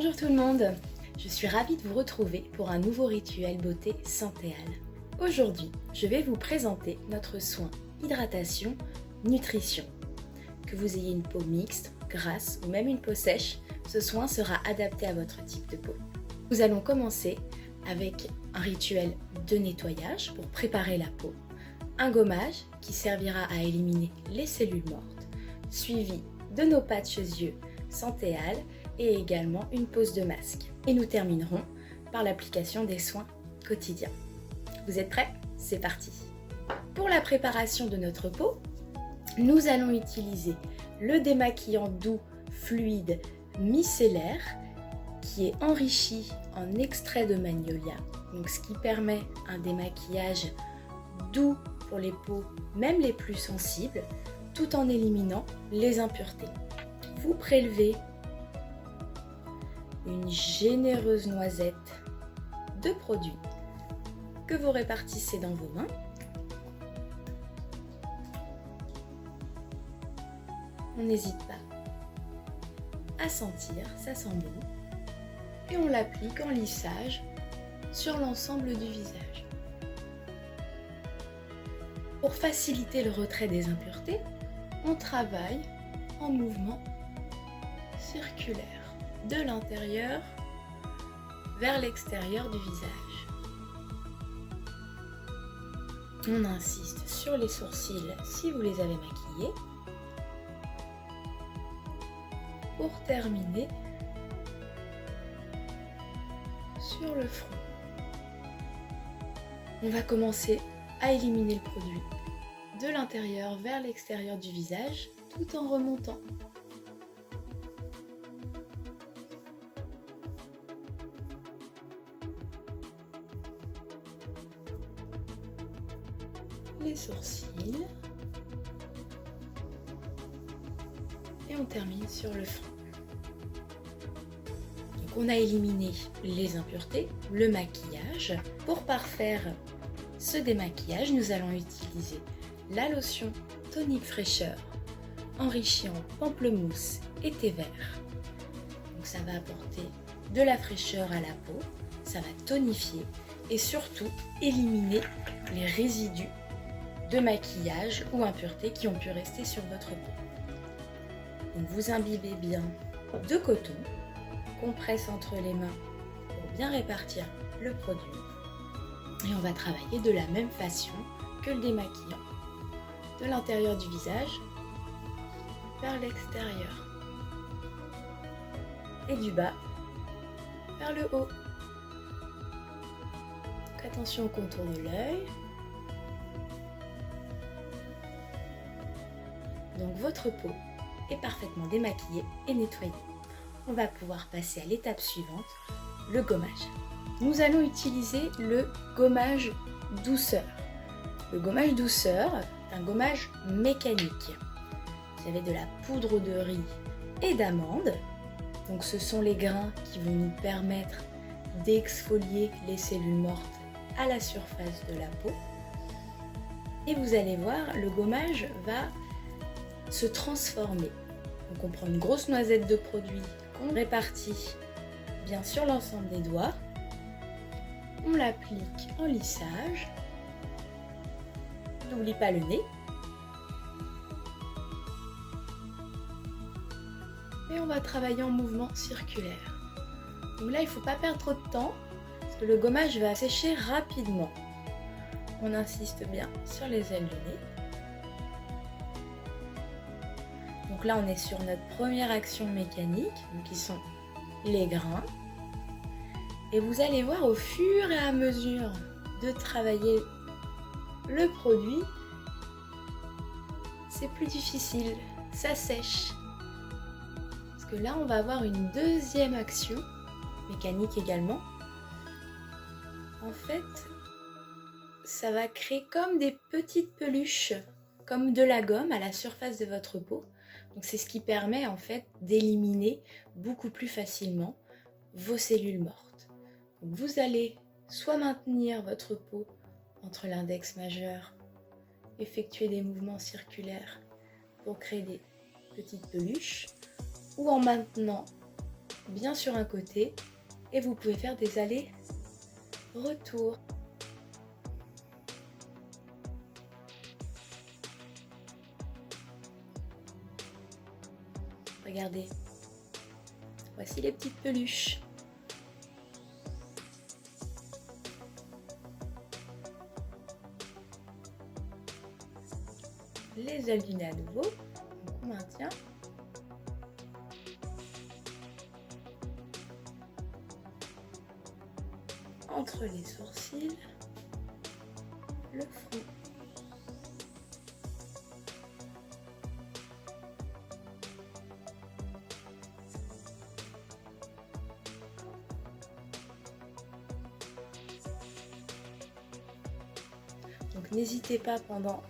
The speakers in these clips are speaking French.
Bonjour tout le monde, je suis ravie de vous retrouver pour un nouveau rituel beauté Santéal. Aujourd'hui, je vais vous présenter notre soin hydratation, nutrition. Que vous ayez une peau mixte, grasse ou même une peau sèche, ce soin sera adapté à votre type de peau. Nous allons commencer avec un rituel de nettoyage pour préparer la peau, un gommage qui servira à éliminer les cellules mortes, suivi de nos patchs yeux Santéal et également une pose de masque. Et nous terminerons par l'application des soins quotidiens. Vous êtes prêts? C'est parti! Pour la préparation de notre peau, nous allons utiliser le démaquillant doux fluide micellaire qui est enrichi en extrait de magnolia, donc ce qui permet un démaquillage doux pour les peaux, même les plus sensibles, tout en éliminant les impuretés. Vous prélevez une généreuse noisette de produit que vous répartissez dans vos mains. On n'hésite pas à sentir, ça sent bon. Et on l'applique en lissage sur l'ensemble du visage. Pour faciliter le retrait des impuretés, on travaille en mouvement circulaire de l'intérieur vers l'extérieur du visage. On insiste sur les sourcils si vous les avez maquillés. Pour terminer sur le front. On va commencer à éliminer le produit de l'intérieur vers l'extérieur du visage tout en remontant. Les sourcils et on termine sur le front. Donc on a éliminé les impuretés, le maquillage. Pour parfaire ce démaquillage, nous allons utiliser la lotion tonique fraîcheur enrichie en pamplemousse et thé vert. Donc ça va apporter de la fraîcheur à la peau, ça va tonifier et surtout éliminer les résidus de maquillage ou impuretés qui ont pu rester sur votre peau. Donc vous imbibez bien de coton qu'on presse entre les mains pour bien répartir le produit. Et on va travailler de la même façon que le démaquillant, de l'intérieur du visage vers l'extérieur et du bas vers le haut. Donc attention au contour de l'œil. Donc votre peau est parfaitement démaquillée et nettoyée. On va pouvoir passer à l'étape suivante, le gommage. Nous allons utiliser le gommage douceur. Le gommage douceur est un gommage mécanique. Vous avez de la poudre de riz et d'amande. Donc ce sont les grains qui vont nous permettre d'exfolier les cellules mortes à la surface de la peau. Et vous allez voir, le gommage va se transformer. Donc on prend une grosse noisette de produit qu'on répartit bien sur l'ensemble des doigts. On l'applique en lissage. N'oublie pas le nez. Et on va travailler en mouvement circulaire. Donc là, il ne faut pas perdre trop de temps parce que le gommage va sécher rapidement. On insiste bien sur les ailes du nez. Donc là, on est sur notre première action mécanique, donc qui sont les grains. Et vous allez voir au fur et à mesure de travailler le produit, c'est plus difficile, ça sèche. Parce que là, on va avoir une deuxième action, mécanique également. En fait, ça va créer comme des petites peluches, comme de la gomme à la surface de votre peau. Donc c'est ce qui permet en fait d'éliminer beaucoup plus facilement vos cellules mortes. Donc vous allez soit maintenir votre peau entre l'index majeur, effectuer des mouvements circulaires pour créer des petites peluches, ou en maintenant bien sur un côté et vous pouvez faire des allers-retours. Regardez, voici les petites peluches. Les ailes du nez à nouveau, donc on maintient. Entre les sourcils, le front. Donc n'hésitez pas pendant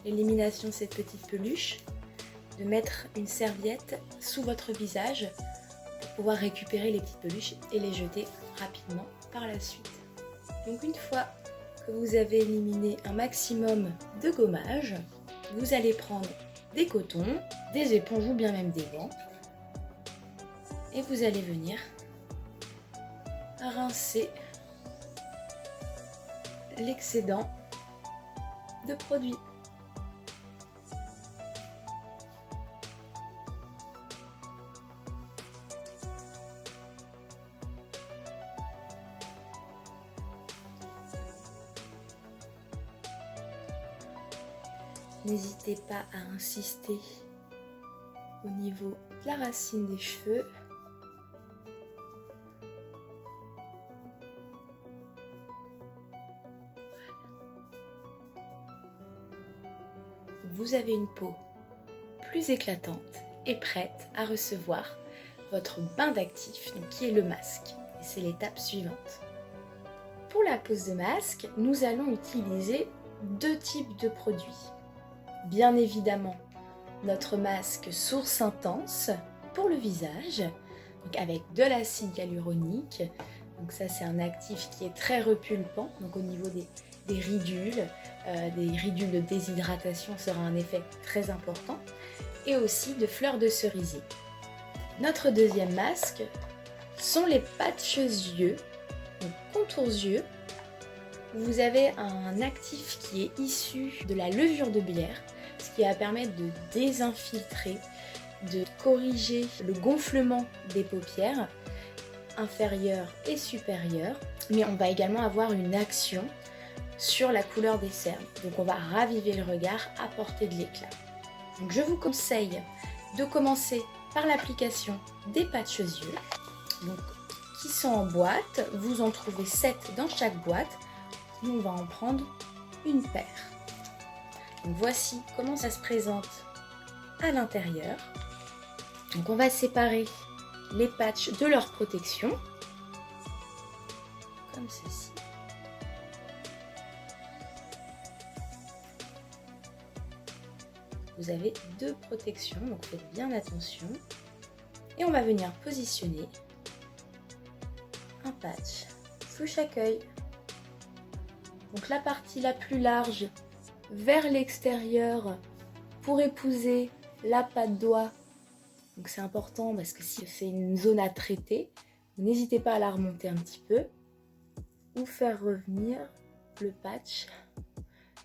l'élimination de cette petite peluche de mettre une serviette sous votre visage pour pouvoir récupérer les petites peluches et les jeter rapidement par la suite. Donc une fois que vous avez éliminé un maximum de gommage, vous allez prendre des cotons, des éponges ou bien même des gants et vous allez venir rincer l'excédent de produit. N'hésitez pas à insister au niveau de la racine des cheveux. Vous avez une peau plus éclatante et prête à recevoir votre bain d'actif, donc qui est le masque. Et c'est l'étape suivante. Pour la pose de masque, nous allons utiliser deux types de produits. Bien évidemment, notre masque source intense pour le visage, donc avec de l'acide hyaluronique. Donc ça, c'est un actif qui est très repulpant, donc au niveau des ridules de déshydratation, ça aura un effet très important, et aussi de fleurs de cerisier. Notre deuxième masque sont les patchs yeux, donc contours yeux. Vous avez un actif qui est issu de la levure de bière, ce qui va permettre de désinfiltrer, de corriger le gonflement des paupières inférieures et supérieures, mais on va également avoir une action sur la couleur des cernes. Donc on va raviver le regard, apporter de l'éclat. Donc je vous conseille de commencer par l'application des patchs yeux, donc, qui sont en boîte. Vous en trouvez 7 dans chaque boîte. Nous, on va en prendre une paire. Donc voici comment ça se présente à l'intérieur. Donc on va séparer les patchs de leur protection, comme ceci. Vous avez deux protections, donc faites bien attention. Et on va venir positionner un patch sous chaque œil. Donc la partie la plus large vers l'extérieur pour épouser la patte doigt. Donc c'est important parce que si c'est une zone à traiter, n'hésitez pas à la remonter un petit peu ou faire revenir le patch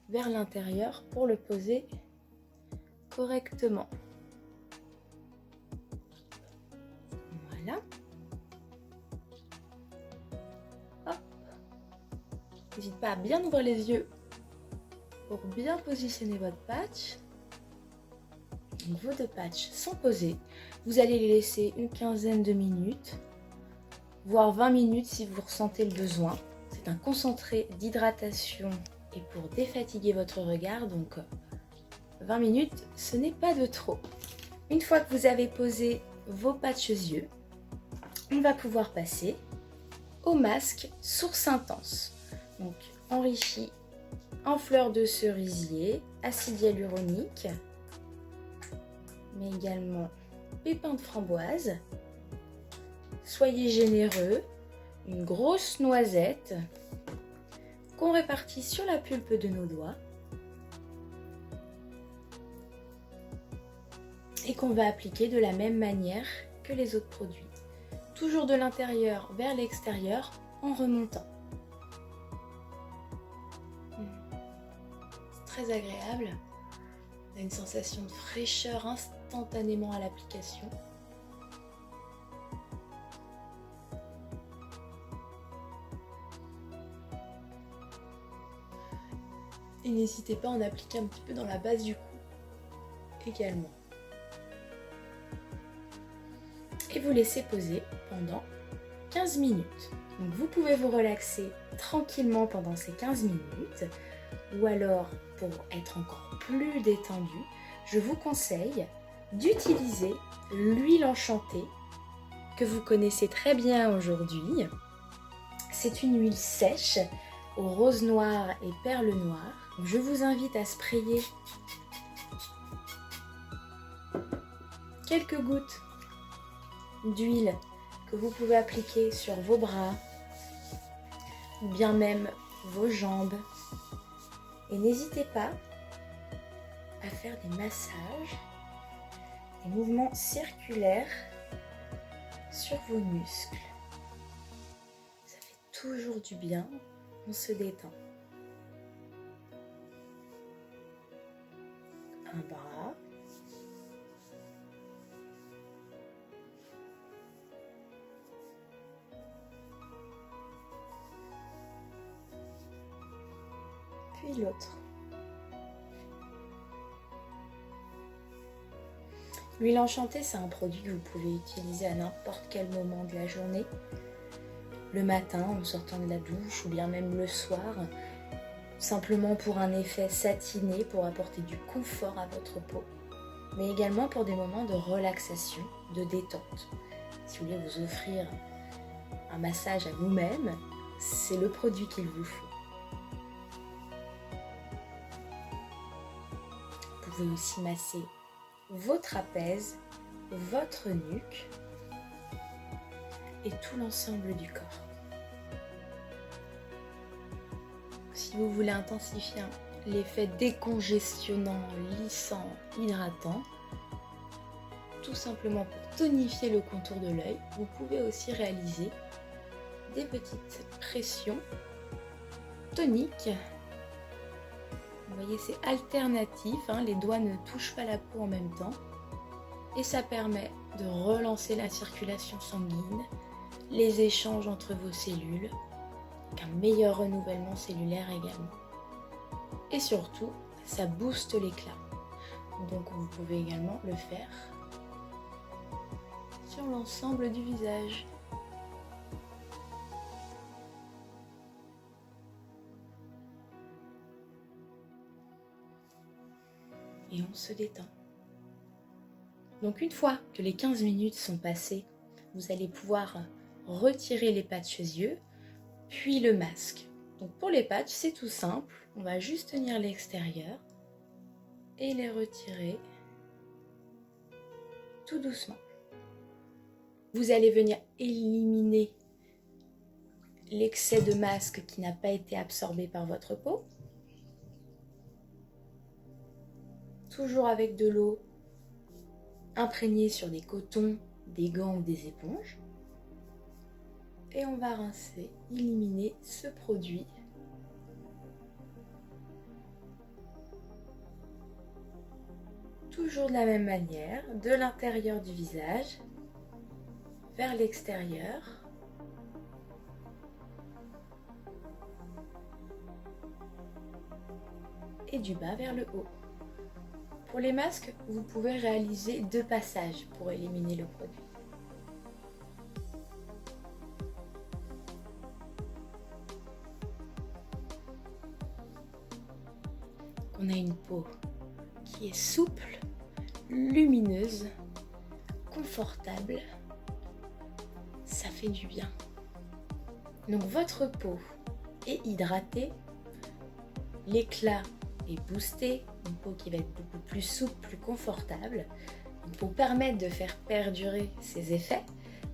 vers l'intérieur pour le poser correctement. Voilà. Hop. N'hésitez pas à bien ouvrir les yeux pour bien positionner votre patch. Donc, vos deux patchs sont posés. Vous allez les laisser une quinzaine de minutes, voire 20 minutes si vous ressentez le besoin. C'est un concentré d'hydratation et pour défatiguer votre regard, donc 20 minutes, ce n'est pas de trop. Une fois que vous avez posé vos patchs yeux, on va pouvoir passer au masque source intense. Donc enrichi en fleurs de cerisier, acide hyaluronique, mais également pépins de framboise. Soyez généreux, une grosse noisette qu'on répartit sur la pulpe de nos doigts et qu'on va appliquer de la même manière que les autres produits. toujours de l'intérieur vers l'extérieur en remontant. C'est très agréable. On a une sensation de fraîcheur instantanément à l'application. Et n'hésitez pas à en appliquer un petit peu dans la base du cou également. Et vous laissez poser pendant 15 minutes. Donc vous pouvez vous relaxer tranquillement pendant ces 15 minutes ou alors pour être encore plus détendu, je vous conseille d'utiliser l'huile enchantée que vous connaissez très bien aujourd'hui. C'est une huile sèche aux roses noires et perles noires. Je vous invite à sprayer quelques gouttes d'huile que vous pouvez appliquer sur vos bras ou bien même vos jambes. Et n'hésitez pas à faire des massages, des mouvements circulaires sur vos muscles. Ça fait toujours du bien, on se détend. Un bras. Puis l'autre. L'huile enchantée, c'est un produit que vous pouvez utiliser à n'importe quel moment de la journée. Le matin, en sortant de la douche, ou bien même le soir, simplement pour un effet satiné, pour apporter du confort à votre peau, mais également pour des moments de relaxation, de détente. Si vous voulez vous offrir un massage à vous-même, c'est le produit qu'il vous faut. Vous pouvez aussi masser vos trapèzes, votre nuque et tout l'ensemble du corps. Si vous voulez intensifier l'effet décongestionnant, lissant, hydratant, tout simplement pour tonifier le contour de l'œil, vous pouvez aussi réaliser des petites pressions toniques. Vous voyez, c'est alternatif, les doigts ne touchent pas la peau en même temps et ça permet de relancer la circulation sanguine, les échanges entre vos cellules, un meilleur renouvellement cellulaire également. Et surtout, ça booste l'éclat. Donc vous pouvez également le faire sur l'ensemble du visage. Et on se détend. Donc une fois que les 15 minutes sont passées, vous allez pouvoir retirer les patchs yeux, puis le masque. Donc pour les patchs, c'est tout simple. On va juste tenir l'extérieur et les retirer tout doucement. Vous allez venir éliminer l'excès de masque qui n'a pas été absorbé par votre peau. Toujours avec de l'eau imprégnée sur des cotons, des gants ou des éponges. Et on va rincer, éliminer ce produit. Toujours de la même manière, de l'intérieur du visage vers l'extérieur. Et du bas vers le haut. Pour les masques, vous pouvez réaliser 2 passages pour éliminer le produit. On a une peau qui est souple, lumineuse, confortable. Ça fait du bien. Donc votre peau est hydratée, l'éclat est boosté, une peau qui va être beaucoup plus souple, plus confortable. Pour permettre de faire perdurer ces effets,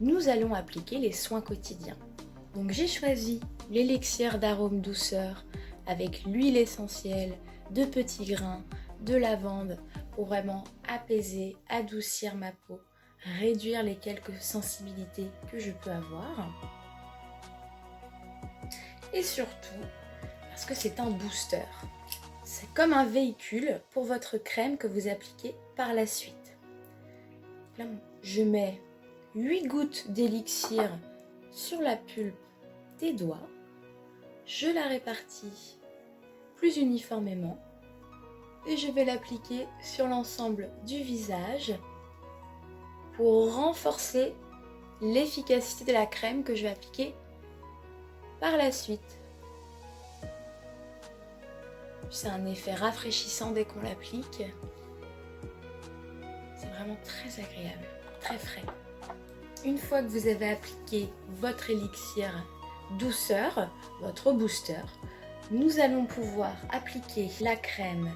nous allons appliquer les soins quotidiens. Donc j'ai choisi l'élixir d'arôme douceur avec l'huile essentielle, de petits grains, de lavande pour vraiment apaiser, adoucir ma peau, réduire les quelques sensibilités que je peux avoir. Et surtout, parce que c'est un booster. C'est comme un véhicule pour votre crème que vous appliquez par la suite. Là, je mets 8 gouttes d'élixir sur la pulpe des doigts. Je la répartis plus uniformément et je vais l'appliquer sur l'ensemble du visage pour renforcer l'efficacité de la crème que je vais appliquer par la suite. C'est un effet rafraîchissant dès qu'on l'applique. C'est vraiment très agréable, très frais. Une fois que vous avez appliqué votre élixir douceur, votre booster, nous allons pouvoir appliquer la crème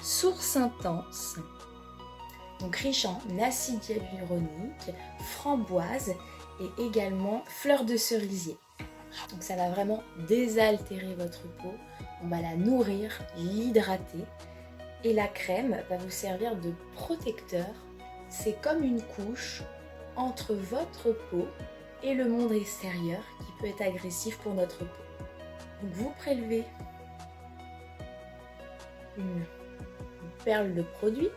source intense, donc riche en acide hyaluronique, framboise et également fleur de cerisier. Donc ça va vraiment désaltérer votre peau, on va la nourrir, l'hydrater et la crème va vous servir de protecteur. C'est comme une couche entre votre peau et le monde extérieur qui peut être agressif pour notre peau. Donc vous prélevez une perle de produit.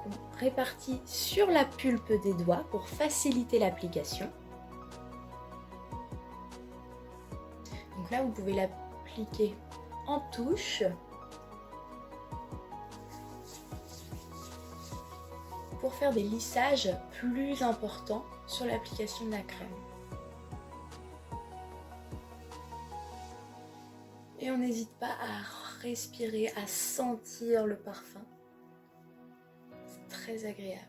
On répartit sur la pulpe des doigts pour faciliter l'application. Donc là, vous pouvez l'appliquer en touche pour faire des lissages plus importants sur l'application de la crème. Et on n'hésite pas à respirer, à sentir le parfum. C'est très agréable.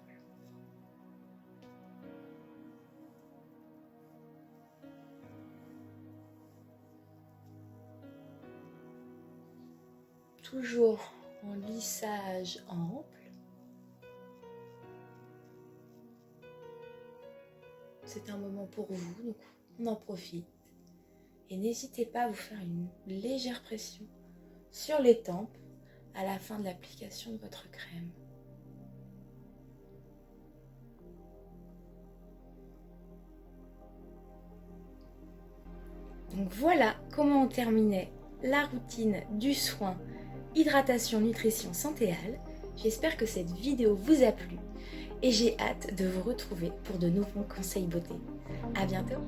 Toujours en lissage ample. C'est un moment pour vous, donc on en profite. Et n'hésitez pas à vous faire une légère pression sur les tempes à la fin de l'application de votre crème. Donc voilà comment on terminait la routine du soin hydratation, nutrition, santéale. J'espère que cette vidéo vous a plu et j'ai hâte de vous retrouver pour de nouveaux conseils beauté. À bientôt!